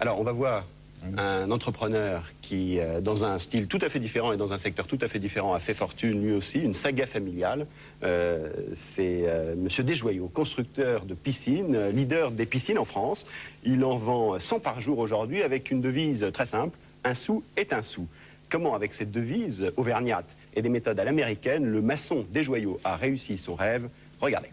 Alors, on va voir un entrepreneur qui, dans un style tout à fait différent et dans un secteur tout à fait différent, a fait fortune lui aussi, une saga familiale. C'est Monsieur Desjoyaux, constructeur de piscines, leader des piscines en France. Il en vend 100 par jour aujourd'hui avec une devise très simple, un sou est un sou. Comment, avec cette devise auvergnate et des méthodes à l'américaine, le maçon Desjoyaux a réussi son rêve? Regardez.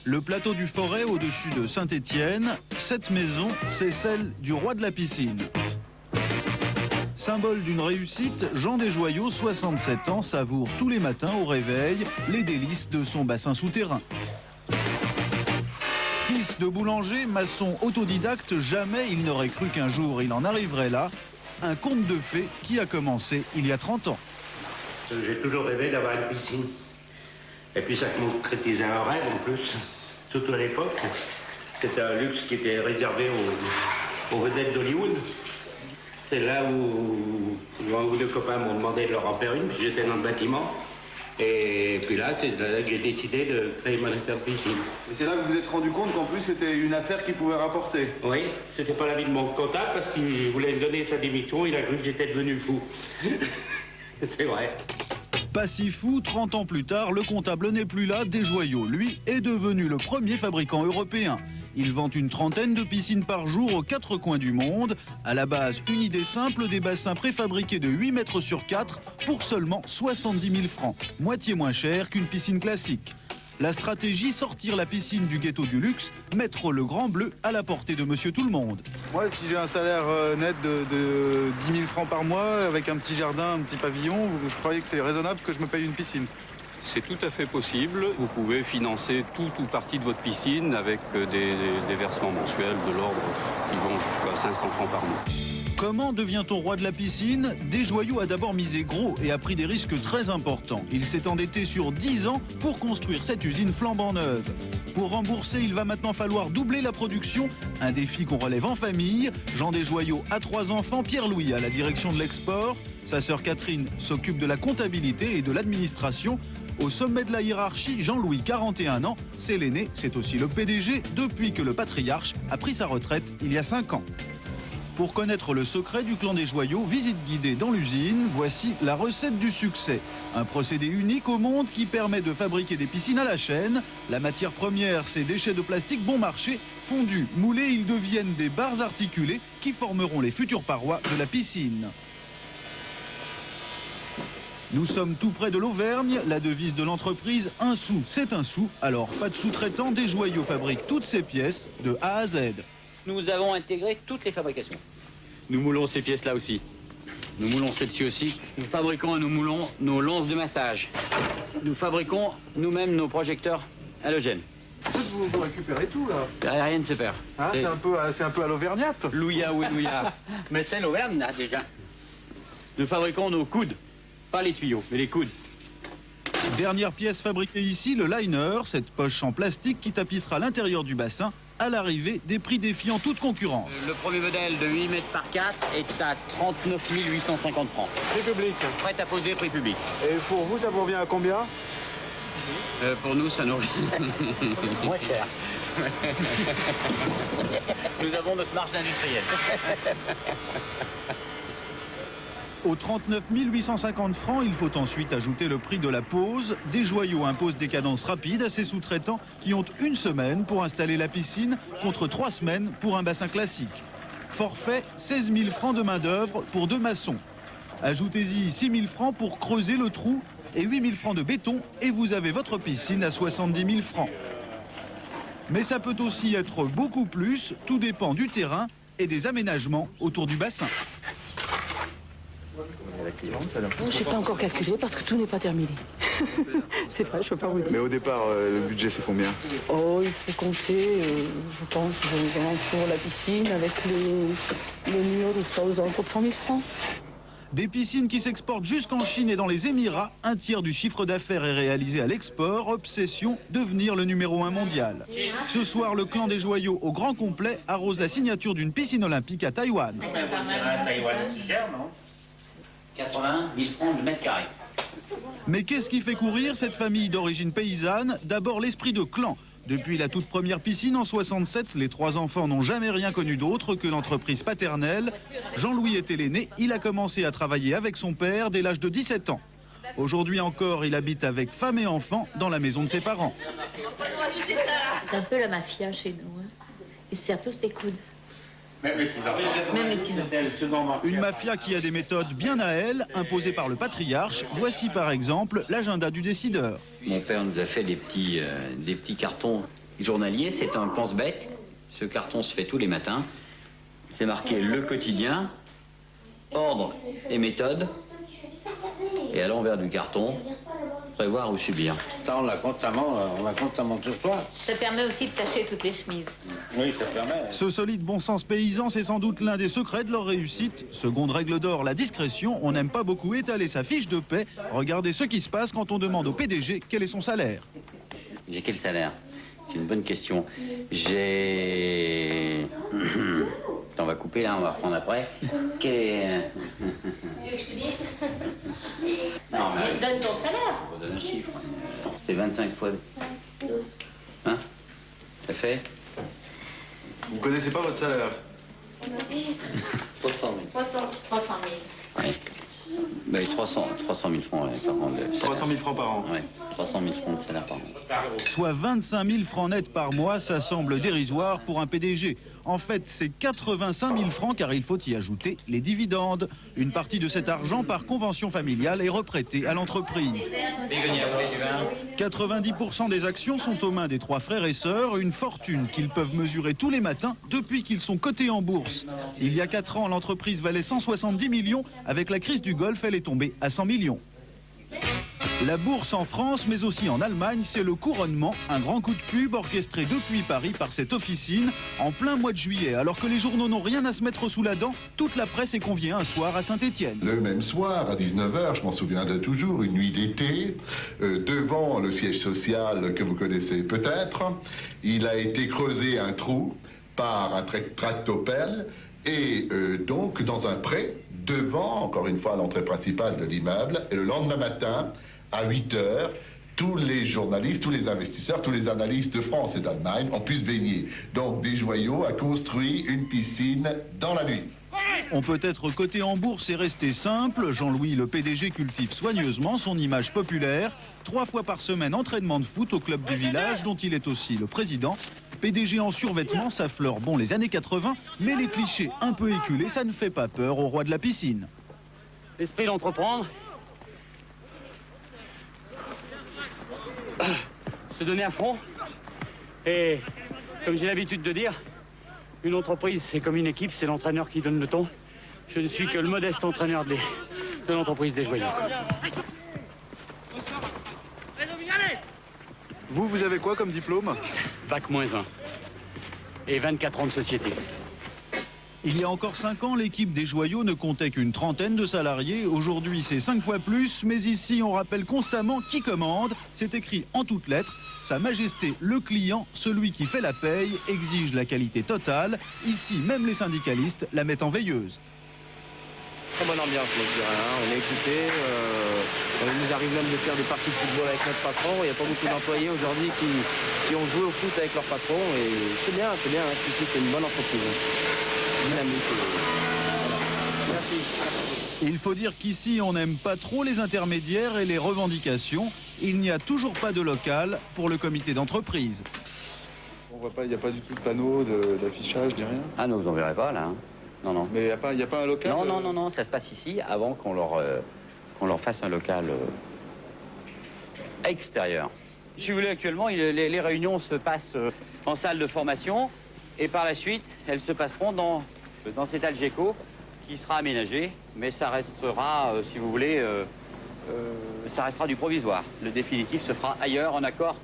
Le plateau du Forêt au-dessus de Saint-Étienne, cette maison, c'est celle du roi de la piscine. Symbole d'une réussite, Jean Desjoyaux, 67 ans, savoure tous les matins au réveil les délices de son bassin souterrain. Fils de boulanger, maçon autodidacte, jamais il n'aurait cru qu'un jour il en arriverait là. Un conte de fées qui a commencé il y a 30 ans. J'ai toujours rêvé d'avoir une piscine. Et puis ça concrétisait un rêve en plus. Surtout à l'époque, c'était un luxe qui était réservé aux vedettes d'Hollywood. C'est là où un ou deux copains m'ont demandé de leur en faire une, puis j'étais dans le bâtiment. Et puis là, c'est là que j'ai décidé de créer mon affaire de piscine. Et c'est là que vous vous êtes rendu compte qu'en plus c'était une affaire qui pouvait rapporter? Oui, c'était pas l'avis de mon comptable parce qu'il voulait me donner sa démission, il a cru que j'étais devenu fou. C'est vrai. Pas si fou, 30 ans plus tard, le comptable n'est plus là, Desjoyaux, lui, est devenu le premier fabricant européen. Il vend une trentaine de piscines par jour aux 4 coins du monde. À la base, une idée simple, des bassins préfabriqués de 8 mètres sur 4 pour seulement 70 000 francs, moitié moins cher qu'une piscine classique. La stratégie, sortir la piscine du ghetto du luxe, mettre le grand bleu à la portée de monsieur tout le monde. Moi, si j'ai un salaire net de 10 000 francs par mois, avec un petit jardin, un petit pavillon, je croyais que c'est raisonnable que je me paye une piscine? C'est tout à fait possible. Vous pouvez financer tout ou partie de votre piscine avec des versements mensuels de l'ordre qui vont jusqu'à 500 francs par mois. Comment devient-on roi de la piscine? Desjoyaux a d'abord misé gros et a pris des risques très importants. Il s'est endetté sur 10 ans pour construire cette usine flambant neuve. Pour rembourser, il va maintenant falloir doubler la production, un défi qu'on relève en famille. Jean Desjoyaux a 3 enfants, Pierre-Louis à la direction de l'export. Sa sœur Catherine s'occupe de la comptabilité et de l'administration. Au sommet de la hiérarchie, Jean-Louis, 41 ans, c'est l'aîné, c'est aussi le PDG depuis que le patriarche a pris sa retraite il y a 5 ans. Pour connaître le secret du clan Desjoyaux, visite guidée dans l'usine, voici la recette du succès. Un procédé unique au monde qui permet de fabriquer des piscines à la chaîne. La matière première, ces déchets de plastique bon marché. Fondus, moulés, ils deviennent des barres articulées qui formeront les futures parois de la piscine. Nous sommes tout près de l'Auvergne, la devise de l'entreprise, un sou, c'est un sou. Alors, pas de sous-traitant, Desjoyaux fabrique toutes ces pièces de A à Z. Nous avons intégré toutes les fabrications. Nous moulons ces pièces-là aussi. Nous moulons celles-ci aussi. Nous fabriquons et nous moulons nos lances de massage. Nous fabriquons nous-mêmes nos projecteurs halogènes. Vous récupérez tout là? Rien ne se perd. Hein, c'est un peu à l'auvergnate. Louia, oui, Louia. Mais c'est l'Auvergne, là, déjà. Nous fabriquons nos coudes. Pas les tuyaux, mais les coudes. Dernière pièce fabriquée ici, le liner, cette poche en plastique qui tapissera l'intérieur du bassin. À l'arrivée, des prix défiant toute concurrence. Le premier modèle de 8 mètres par 4 est à 39 850 francs. Prix public. Prêt à poser, prix public. Et pour vous, ça vous revient à combien? Pour nous, ça nous... Moins cher. Nous avons notre marge d'industriel. Aux 39 850 francs, il faut ensuite ajouter le prix de la pose. Desjoyaux impose des cadences rapides à ses sous-traitants qui ont 1 semaine pour installer la piscine contre 3 semaines pour un bassin classique. Forfait, 16 000 francs de main-d'œuvre pour 2 maçons. Ajoutez-y 6 000 francs pour creuser le trou et 8 000 francs de béton et vous avez votre piscine à 70 000 francs. Mais ça peut aussi être beaucoup plus, tout dépend du terrain et des aménagements autour du bassin. Je n'ai pas encore calculé parce que tout n'est pas terminé. C'est vrai, je ne peux pas vous dire. Mais au départ, le budget c'est combien? Oh, il faut compter, je pense, pour la piscine avec les murs, tout ça, aux alentours de 100 000 francs. Des piscines qui s'exportent jusqu'en Chine et dans les Émirats. Un tiers du chiffre d'affaires est réalisé à l'export. Obsession, devenir le numéro 1 mondial. Ce soir, le clan Desjoyaux au grand complet arrose la signature d'une piscine olympique à Taïwan. Taïwan qui gère, non? 80 000 francs le mètre carré. Mais qu'est-ce qui fait courir cette famille d'origine paysanne? D'abord l'esprit de clan. Depuis la toute première piscine en 67, les 3 enfants n'ont jamais rien connu d'autre que l'entreprise paternelle. Jean-Louis était l'aîné, il a commencé à travailler avec son père dès l'âge de 17 ans. Aujourd'hui encore, il habite avec femme et enfants dans la maison de ses parents. C'est un peu la mafia chez nous. Hein. Ils se serrent tous les coudes. Même les petits-enfants. Une mafia qui a des méthodes bien à elle, imposées par le patriarche. Voici par exemple l'agenda du décideur. Mon père nous a fait des petits cartons journaliers. C'est un pense-bête. Ce carton se fait tous les matins. C'est marqué le quotidien, ordre et méthode. Et à l'envers du carton, prévoir ou subir. Ça, on l'a constamment sur soi. Ça permet aussi de tâcher toutes les chemises. Oui, ça permet. Ce solide bon sens paysan, c'est sans doute l'un des secrets de leur réussite. Seconde règle d'or, la discrétion. On n'aime pas beaucoup étaler sa fiche de paie. Regardez ce qui se passe quand on demande au PDG quel est son salaire. J'ai quel salaire? C'est une bonne question. J'ai... On va couper là, on va reprendre après. Non, mais... Donne ton salaire. On va donner un chiffre. C'est 25 fois... Hein? Ça fait? Vous connaissez pas votre salaire? 300 000. 300 000. Oui. Ben, 300 000 francs par an. 300 000 francs par an. Oui, 300 000 francs de salaire par an. Soit 25 000 francs nets par mois, ça semble dérisoire pour un PDG. En fait, c'est 85 000 francs car il faut y ajouter les dividendes. Une partie de cet argent, par convention familiale, est reprêtée à l'entreprise. 90% des actions sont aux mains des 3 frères et sœurs, une fortune qu'ils peuvent mesurer tous les matins depuis qu'ils sont cotés en bourse. Il y a 4 ans, l'entreprise valait 170 millions. Avec la crise du Golfe, elle est tombée à 100 millions. La bourse en France, mais aussi en Allemagne, c'est le couronnement, un grand coup de pub orchestré depuis Paris par cette officine en plein mois de juillet. Alors que les journaux n'ont rien à se mettre sous la dent, toute la presse est conviée un soir à Saint-Étienne. Le même soir, à 19h, je m'en souviens de toujours, une nuit d'été, devant le siège social que vous connaissez peut-être, il a été creusé un trou par un tractopelle et donc dans un pré, devant, encore une fois, l'entrée principale de l'immeuble. Et le lendemain matin, à 8h, tous les journalistes, tous les investisseurs, tous les analystes de France et d'Allemagne ont pu se baigner. Donc Desjoyaux a construit une piscine dans la nuit. On peut être coté en bourse et rester simple. Jean-Louis, le PDG, cultive soigneusement son image populaire. 3 fois par semaine, entraînement de foot au club du village, dont il est aussi le président. PDG en survêtement, ça fleure bon les années 80, mais les clichés un peu éculés, ça ne fait pas peur au roi de la piscine. L'esprit d'entreprendre. Se donner à fond. Et comme j'ai l'habitude de dire, une entreprise, c'est comme une équipe, c'est l'entraîneur qui donne le ton. Je ne suis que le modeste entraîneur de l'entreprise Desjoyaux. Vous avez quoi comme diplôme? Bac -1. Et 24 ans de société. Il y a encore 5 ans, l'équipe Desjoyaux ne comptait qu'une trentaine de salariés. Aujourd'hui, c'est 5 fois plus. Mais ici, on rappelle constamment qui commande. C'est écrit en toutes lettres. Sa Majesté, le client, celui qui fait la paye, exige la qualité totale. Ici, même les syndicalistes la mettent en veilleuse. Très bonne ambiance, je dirais. Hein. On est écouté. Il nous arrive même de faire des parties de football avec notre patron. Il n'y a pas beaucoup d'employés aujourd'hui qui ont joué au foot avec leur patron. Et c'est bien. Hein. Ici, c'est une bonne entreprise. Dynamique. Voilà. Merci. Il faut dire qu'ici, on n'aime pas trop les intermédiaires et les revendications. Il n'y a toujours pas de local pour le comité d'entreprise. On voit pas, il n'y a pas du tout de panneau, d'affichage, ni rien. Ah non, vous n'en verrez pas là. Hein. Non. Mais il n'y a pas un local? Non, ça se passe ici avant qu'on leur fasse un local extérieur. Si vous voulez, actuellement, les réunions se passent en salle de formation et par la suite, elles se passeront dans cet Algeco qui sera aménagé, mais ça restera, si vous voulez, ça restera du provisoire. Le définitif se fera ailleurs en accord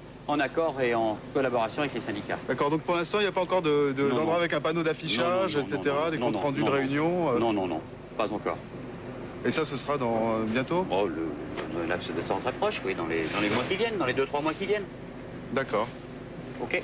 et en collaboration avec les syndicats. D'accord, donc pour l'instant, il n'y a pas encore d'endroit avec un panneau d'affichage, etc., des comptes rendus de réunion Non, pas encore. Et ça, ce sera dans bientôt? Oh, le laps de temps très proche, oui, dans les mois qui viennent, dans les 2-3 mois qui viennent. D'accord. OK.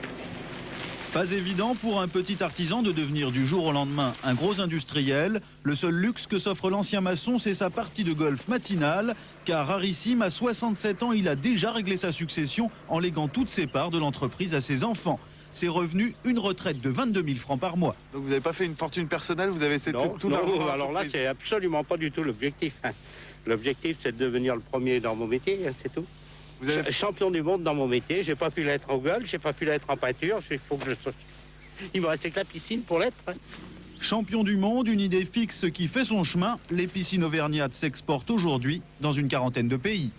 Pas évident pour un petit artisan de devenir du jour au lendemain un gros industriel. Le seul luxe que s'offre l'ancien maçon, c'est sa partie de golf matinale. Car rarissime, à 67 ans, il a déjà réglé sa succession en léguant toutes ses parts de l'entreprise à ses enfants. Ses revenus, une retraite de 22 000 francs par mois. Donc vous n'avez pas fait une fortune personnelle, vous avez laissé tout l'argent. Non, alors là, c'est absolument pas du tout l'objectif. L'objectif, c'est de devenir le premier dans mon métier, c'est tout. Vous avez... Champion du monde dans mon métier, j'ai pas pu l'être au golf, j'ai pas pu l'être en peinture, il faut que je sois... Il me restait que la piscine pour l'être. Champion du monde, une idée fixe qui fait son chemin. Les piscines auvergnates s'exportent aujourd'hui dans une quarantaine de pays.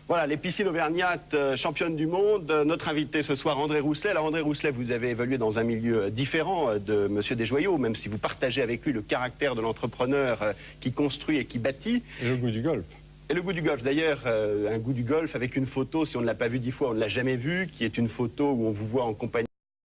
Voilà, les piscines auvergnates championnes du monde. Notre invité ce soir, André Rousselet. Alors André Rousselet, vous avez évolué dans un milieu différent de Monsieur Desjoyeaux, même si vous partagez avec lui le caractère de l'entrepreneur qui construit et qui bâtit. Et le goût du golf. Et le goût du golf, d'ailleurs, un goût du golf avec une photo, si on ne l'a pas vu 10 fois, on ne l'a jamais vu, qui est une photo où on vous voit en compagnie